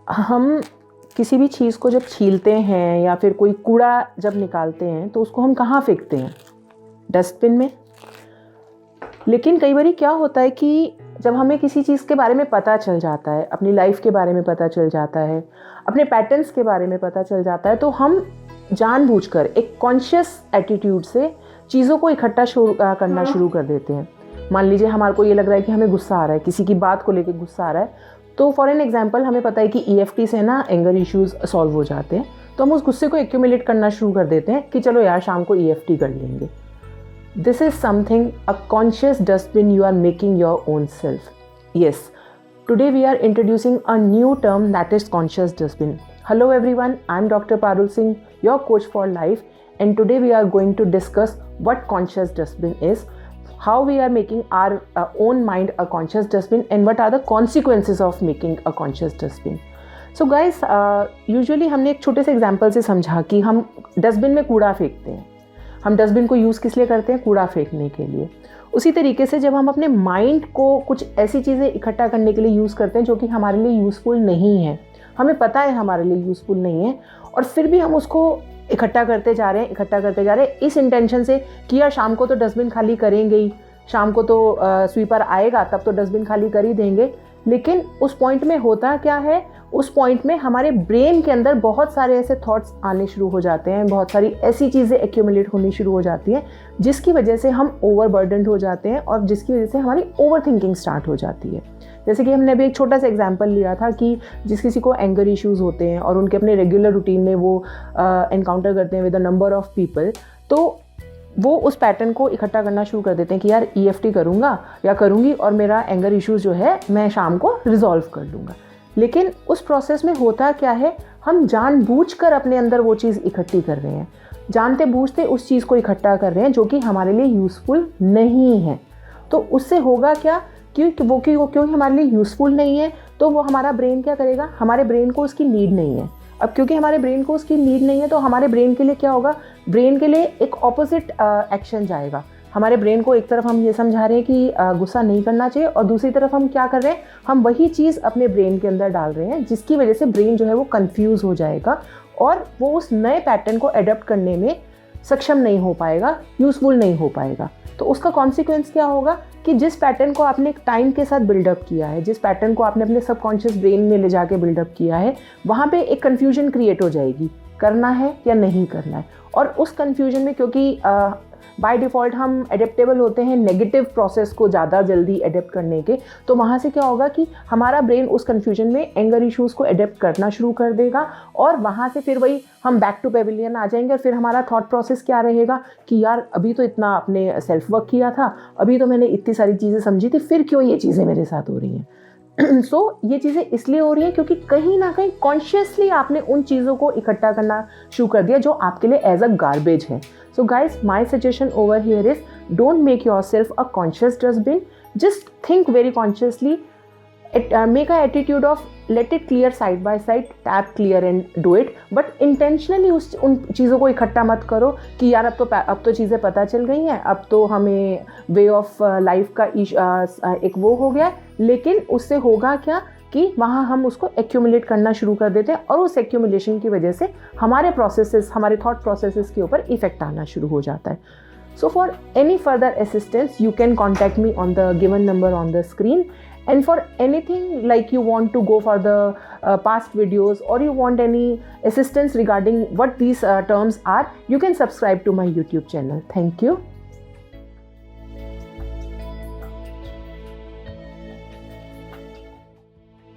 हम किसी भी चीज़ को जब छीलते हैं या फिर कोई कूड़ा जब निकालते हैं तो उसको हम कहाँ फेंकते हैं? डस्टबिन में। लेकिन कई बार क्या होता है कि जब हमें किसी चीज़ के बारे में पता चल जाता है, अपनी लाइफ के बारे में पता चल जाता है, अपने पैटर्न्स के बारे में पता चल जाता है, तो हम जानबूझकर एक कॉन्शियस एटीट्यूड से चीज़ों को इकट्ठा करना शुरू कर देते हैं। मान लीजिए हमारे को ये लग रहा है कि हमें गुस्सा आ रहा है, किसी की बात को लेकर गुस्सा आ रहा है, तो फॉर एन एग्जाम्पल हमें पता है कि EFT से ना एंगर इश्यूज़ सॉल्व हो जाते हैं, तो हम उस गुस्से को एक्यूमुलेट करना शुरू कर देते हैं कि चलो यार शाम को EFT कर लेंगे। This is something, a conscious dustbin you are making your own self. Yes, today we are introducing a new term that is conscious dustbin. Hello everyone, I'm Dr. Parul Singh, your coach for life, and today we are going to discuss what conscious dustbin is, how we are making our own mind a conscious dustbin, and what are the consequences of making a conscious dustbin. So guys, usually हमने एक छोटे से example से समझा कि हम dustbin में कूड़ा फेंकते हैं। हम डस्टबिन को यूज़ किस लिए करते हैं? कूड़ा फेंकने के लिए। उसी तरीके से जब हम अपने माइंड को कुछ ऐसी चीज़ें इकट्ठा करने के लिए यूज़ करते हैं जो कि हमारे लिए यूज़फुल नहीं है, हमें पता है हमारे लिए यूज़फुल नहीं है, और फिर भी हम उसको इकट्ठा करते जा रहे हैं इस इंटेंशन से कि यार शाम को तो डस्टबिन खाली करेंगे ही, शाम को तो स्वीपर आएगा तब तो डस्टबिन खाली कर ही देंगे। लेकिन उस पॉइंट में होता क्या है? उस पॉइंट में हमारे ब्रेन के अंदर बहुत सारे ऐसे थॉट्स आने शुरू हो जाते हैं, बहुत सारी ऐसी चीज़ें एक्यूमुलेट होनी शुरू हो जाती हैं जिसकी वजह से हम ओवरबर्डन्ड हो जाते हैं और जिसकी वजह से हमारी ओवर थिंकिंग स्टार्ट हो जाती है। जैसे कि हमने अभी एक छोटा सा एग्जांपल लिया था कि जिस किसी को एंगर इश्यूज़ होते हैं और उनके अपने रेगुलर रूटीन में वो एनकाउंटर करते हैं with a number of people, तो वो उस पैटर्न को इकट्ठा करना शुरू कर देते हैं कि यार EFT करूँगा या करूँगी और मेरा एंगर इश्यूज़ जो है मैं शाम को रिजॉल्व कर लूँगा। लेकिन उस प्रोसेस में होता क्या है? हम जानबूझकर अपने अंदर वो चीज़ इकट्ठी कर रहे हैं, जानते बूझते उस चीज़ को इकट्ठा कर रहे हैं जो कि हमारे लिए यूज़फुल नहीं है। तो उससे होगा क्या? क्योंकि हमारे लिए यूज़फुल नहीं है तो वो हमारा ब्रेन क्या करेगा? हमारे ब्रेन को उसकी नीड नहीं है। अब क्योंकि हमारे ब्रेन को उसकी नीड नहीं है तो हमारे ब्रेन के लिए क्या होगा? ब्रेन के लिए एक ऑपोजिट एक्शन जाएगा। हमारे ब्रेन को एक तरफ हम ये समझा रहे हैं कि गुस्सा नहीं करना चाहिए, और दूसरी तरफ हम क्या कर रहे हैं? हम वही चीज़ अपने ब्रेन के अंदर डाल रहे हैं जिसकी वजह से ब्रेन जो है वो कंफ्यूज हो जाएगा और वो उस नए पैटर्न को अडॉप्ट करने में सक्षम नहीं हो पाएगा, यूज़फुल नहीं हो पाएगा। तो उसका कॉन्सिक्वेंस क्या होगा कि जिस पैटर्न को आपने एक टाइम के साथ बिल्डअप किया है, जिस पैटर्न को आपने अपने सबकॉन्शियस ब्रेन में ले जाके बिल्डअप किया है, वहाँ पे एक कन्फ्यूजन क्रिएट हो जाएगी, करना है या नहीं करना है। और उस कन्फ्यूजन में क्योंकि बाय डिफ़ॉल्ट हम एडेप्टेबल होते हैं नेगेटिव प्रोसेस को ज़्यादा जल्दी एडेप्ट करने के, तो वहाँ से क्या होगा कि हमारा ब्रेन उस कन्फ्यूजन में एंगर इश्यूज़ को एडेप्ट करना शुरू कर देगा और वहाँ से फिर वही हम बैक टू पेविलियन आ जाएंगे। और फिर हमारा थॉट प्रोसेस क्या रहेगा कि यार अभी तो इतना आपने सेल्फ वर्क किया था, अभी तो मैंने इतनी सारी चीज़ें समझी थी, फिर क्यों ये चीज़ें मेरे साथ हो रही हैं? सो ये चीज़ें इसलिए हो रही हैं क्योंकि कहीं ना कहीं कॉन्शियसली आपने उन चीज़ों को इकट्ठा करना शुरू कर दिया जो आपके लिए एज अ गार्बेज है। So guys, my suggestion over here is don't make your self a conscious dustbin, just think very consciously, make a attitude of let it clear side by side, tap clear and do it, but intentionally उन चीज़ों को इकट्ठा मत करो कि यार अब तो चीज़ें पता चल गई हैं, अब तो हमें वे ऑफ लाइफ का एक वो हो गया। लेकिन उससे होगा क्या कि वहाँ हम उसको एक्यूमुलेट करना शुरू कर देते हैं और उस एक्यूमुलेशन की वजह से हमारे प्रोसेसेस, हमारे थॉट प्रोसेसेस के ऊपर इफेक्ट आना शुरू हो जाता है। So for any further assistance, you can contact me on the given number on the screen. And for anything like you want to go for the past videos or you want any assistance regarding what these terms are, you can subscribe to my YouTube channel. Thank you.